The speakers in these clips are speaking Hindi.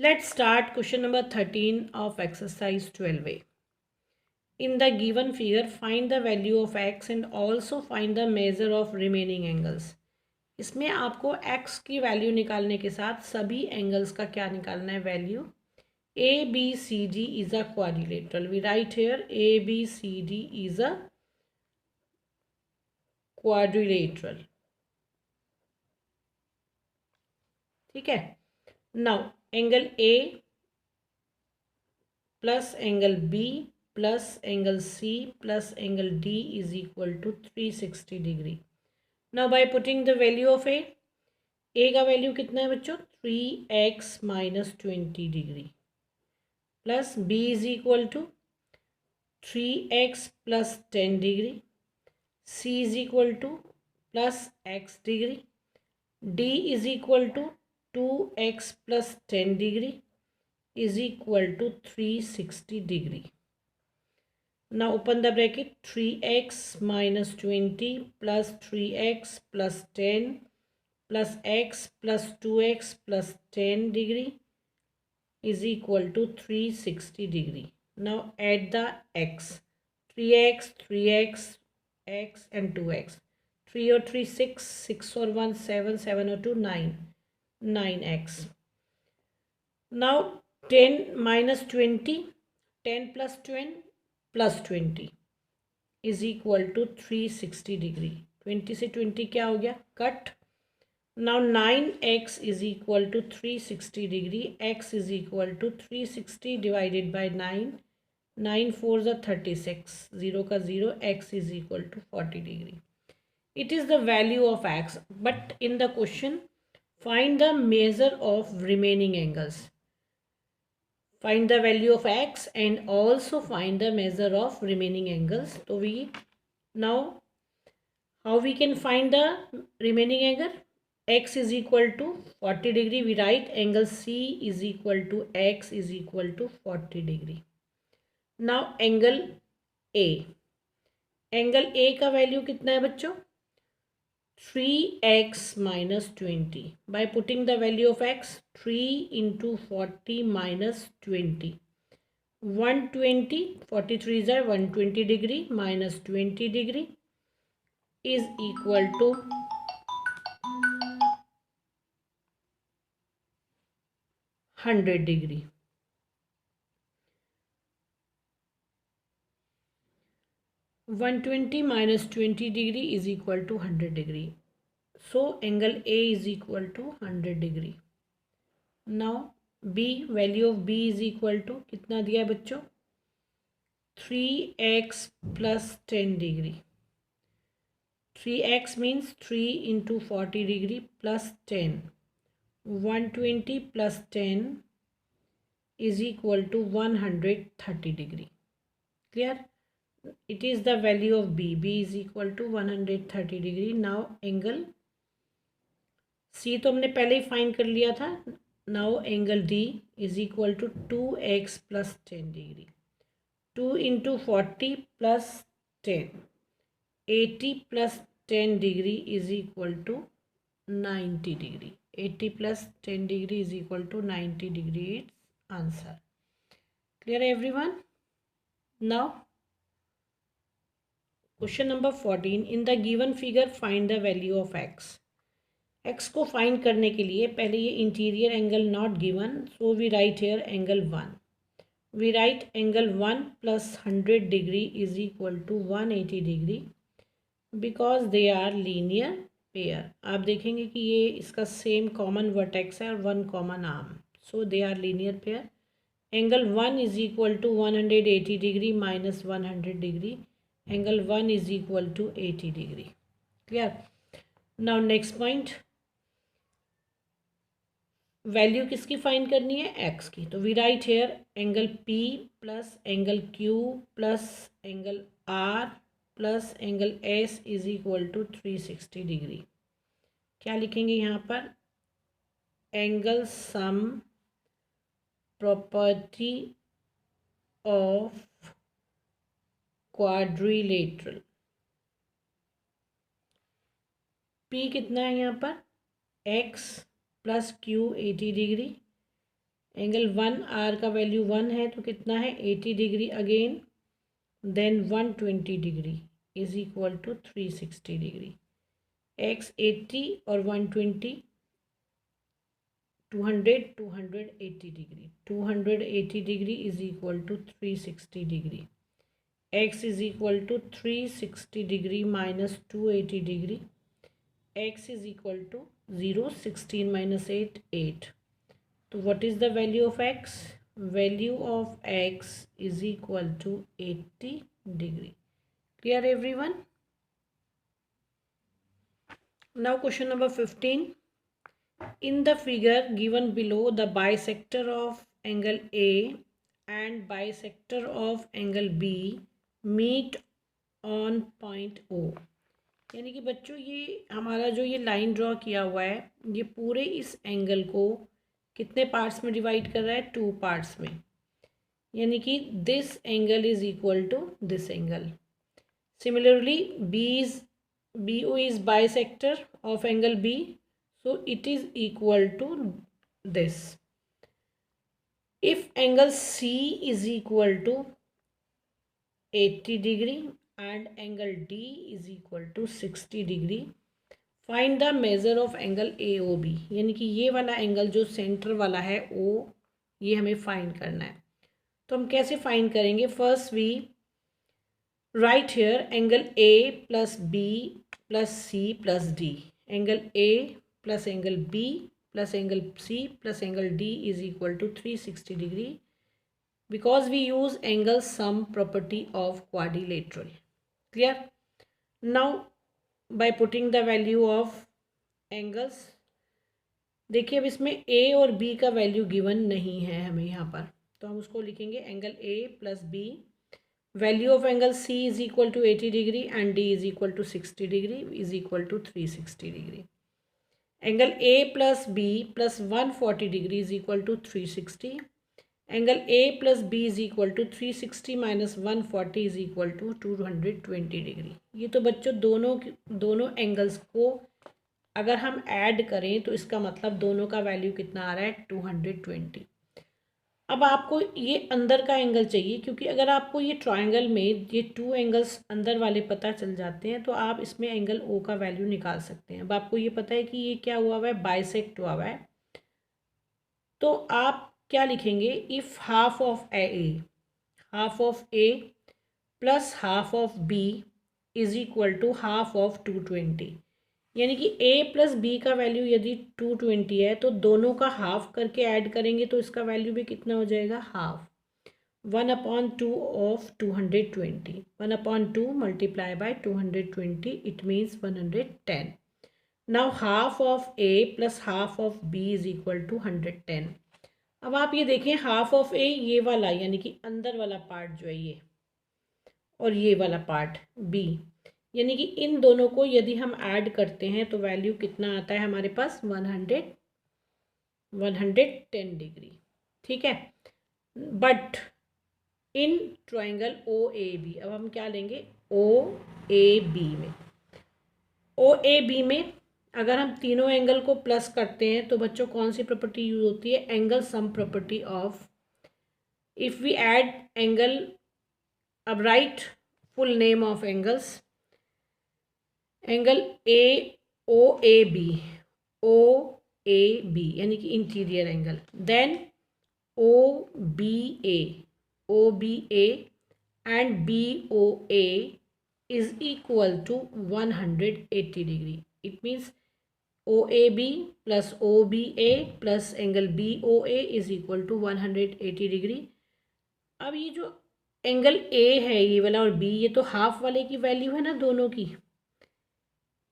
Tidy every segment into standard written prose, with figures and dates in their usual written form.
Let's start question number 13 of exercise 12a. In the given figure, find the value of x and also find the measure of remaining angles. इसमें आपको x की वैल्यू निकालने के साथ सभी एंगल्स का क्या निकालना है, value. ABCD is a quadrilateral. We write here ABCD is a quadrilateral. ठीक है. Now angle A plus angle B plus angle C plus angle D is equal to 360 degree. Now by putting the value of A का वैल्यू कितना है बच्चों, 3x minus 20 degree plus B is equal to 3x plus 10 degree, C is equal to plus x degree, D is equal to 2x plus 10 degree is equal to 360 degree. Now open the bracket, 3x minus 20 plus 3x plus 10 plus x plus 2x plus 10 degree is equal to 360 degree. Now add the x, 3x, 3x, x and 2x. 3 or 3, 6, 6 or 1, 7, 7 or 2, 9, 9x. Now 10 minus 20, 10 plus 10 plus 20 is equal to 360 degree. 20 से 20 क्या हो गया, cut. Now 9x is equal to 360 degree. x is equal to 360 divided by 9. 9 4 is 36, 0 का 0, x is equal to 40 degree. It is the value of x, but in the question find the measure of remaining angles. Find the value of x and also find the measure of remaining angles. So we now, how we can find the remaining angle? X is equal to 40 degree. We write angle C is equal to x is equal to 40 degree. Now angle A. Angle A का वैल्यू कितना है बच्चों, 3x minus 20. By putting the value of x, 3 into 40 minus 20. 120, 43 is 120 degree minus 20 degree is equal to 100 degree. One 20 minus 20 degree is equal to 100 degree. So angle A is equal to 100 degree. Now B, value of B is equal to कितना दिया है बच्चों, 3x plus 10 degree. 3x means 3 into 40 degree plus 10. 120 plus 10 is equal to 130 degree. Clear? It is the value of B. B is equal to 130 degree. Now angle C तो हमने पहले ही फाइंड कर लिया था. Now angle D is equal to 2x plus 10 degree. 2 into 40 plus 10. 80 plus 10 degree is equal to 90 degree. 80 plus 10 degree is equal to 90 degree. Its answer. Clear everyone? Now question number 14. In the given figure find the value of x. x को फाइंड करने के लिए पहले ये interior angle not given, so we write here angle 1. We write angle 1 plus 100 degree is equal to 180 degree because they are linear pair. आप देखेंगे कि ये इसका सेम कॉमन वर्टेक्स है और one common arm, so they are linear pair. Angle 1 is equal to 180 degree minus 100 degree. Angle 1 is equal to 80 degree. Clear? Now next point, value किसकी फाइंड करनी है, एक्स की. तो we write here angle P plus angle Q plus angle R plus angle S is equal to 360 degree. क्या लिखेंगे यहाँ पर, angle sum property of quadrilateral. P कितना है यहाँ पर, x plus Q 80 degree angle 1 का वैल्यू 1 है तो कितना है 80 degree again, then 120 degree is equal to 360 degree. X 80 और 120 280 degree, 280 degree is equal to 360 degree. x is equal to 360 degree minus 280 degree, x is equal to 0, 16 minus 8 8। तो what is the value of x? Value of x is equal to 80 degree. Clear everyone? Now question number 15। In the figure given below, the bisector of angle A and bisector of angle B meet on point O। यानी कि बच्चों ये हमारा जो ये लाइन ड्रॉ किया हुआ है ये पूरे इस एंगल को कितने पार्ट्स में डिवाइड कर रहा है? 2 पार्ट्स में। यानी कि this angle is equal to this angle. Similarly BO is bisector of angle B, so it is equal to this. If angle C is equal to 80 degree and angle D is equal to 60 degree, find the measure of angle AOB। यानी कि ये वाला एंगल जो सेंटर वाला है O, ये हमें फाइंड करना है। तो हम कैसे फाइंड करेंगे? First we write here angle A plus B plus C plus D। Angle A plus angle B plus angle C plus angle D is equal to 360 degree, because we use angle sum property of quadrilateral. Clear? Now by putting the value of angles, देखिए अब इसमें A और B का वैल्यू गिवन नहीं है हमें यहाँ पर, तो हम उसको लिखेंगे angle A plus B, value of angle C is equal to 80 degree and D is equal to 60 degree is equal to 360 degree. Angle A plus B plus 140 degree is equal to 360। Angle A plus B is equal to 360 minus 140 is equal to 220 degree. ये तो बच्चों दोनों एंगल्स को अगर हम ऐड करें तो इसका मतलब दोनों का वैल्यू कितना आ रहा है? 220। अब आपको ये अंदर का एंगल चाहिए, क्योंकि अगर आपको ये ट्रायंगल में ये 2 एंगल्स अंदर वाले पता चल जाते हैं तो आप इसमें एंगल O का वैल्यू निकाल सकते हैं। अब आपको ये पता है कि ये क्या हुआ हुआ है? बाइसेक्ट हुआ हुआ है। तो आप क्या लिखेंगे? If half of A plus half of B is equal to half of 220। यानी कि A प्लस बी का वैल्यू यदि 220 है तो दोनों का हाफ करके ऐड करेंगे तो इसका वैल्यू भी कितना हो जाएगा? Half. 1/2 of 220, 1/2 multiply by 220, it means 110। Now half of A plus half of B is equal to 110। अब आप ये देखें, हाफ ऑफ A ये वाला यानी कि अंदर वाला पार्ट जो है ये, और ये वाला पार्ट B, यानी कि इन दोनों को यदि हम ऐड करते हैं तो वैल्यू कितना आता है हमारे पास? 110 डिग्री। ठीक है, बट इन ट्रायंगल OAB, अब हम क्या लेंगे? OAB में अगर हम तीनों एंगल को प्लस करते हैं तो बच्चों कौन सी प्रॉपर्टी यूज होती है? Angle sum property of. If we add angle, अब right full name of angles, angle OAB यानी कि interior angle, then OBA and BOA is equal to 180 degree. It means OAB plus OBA plus angle BOA is equal to 180 degree. अब ये जो एंगल A है ये वाला और B, ये तो हाफ वाले की वैल्यू है ना दोनों की,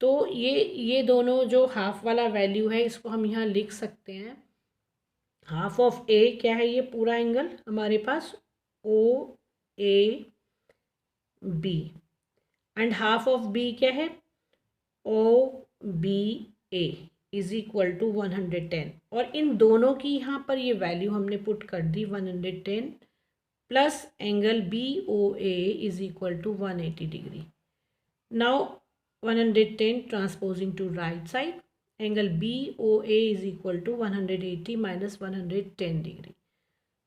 तो ये दोनों जो हाफ वाला वैल्यू है इसको हम यहाँ लिख सकते हैं। हाफ ऑफ A क्या है? ये पूरा एंगल हमारे पास OAB, and half of B क्या है? OBA is equal to 110। और इन दोनों की यहाँ पर ये वैल्यू हमने पुट कर दी 110 plus angle BOA is equal to 180 degree. Now 110 transposing to right side, angle B O A is equal to 180 minus 110 degree.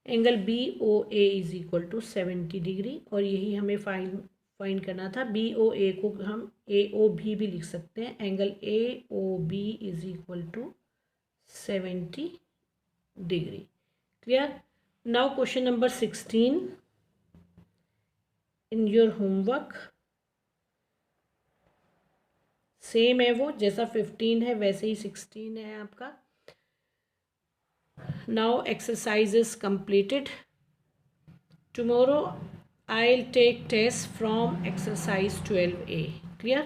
Angle B O A is equal to 70 degree, और यही हमें फाइंड करना था। बी ओ ए को हम ए ओ भी लिख सकते हैं। Angle A O B is equal to 70 degree. Clear? Now question number 16 in your homework. Same है वो, जैसा 15 है वैसे ही 16 है आपका। Now exercise is completed. Tomorrow I'll take test from exercise 12A. Clear?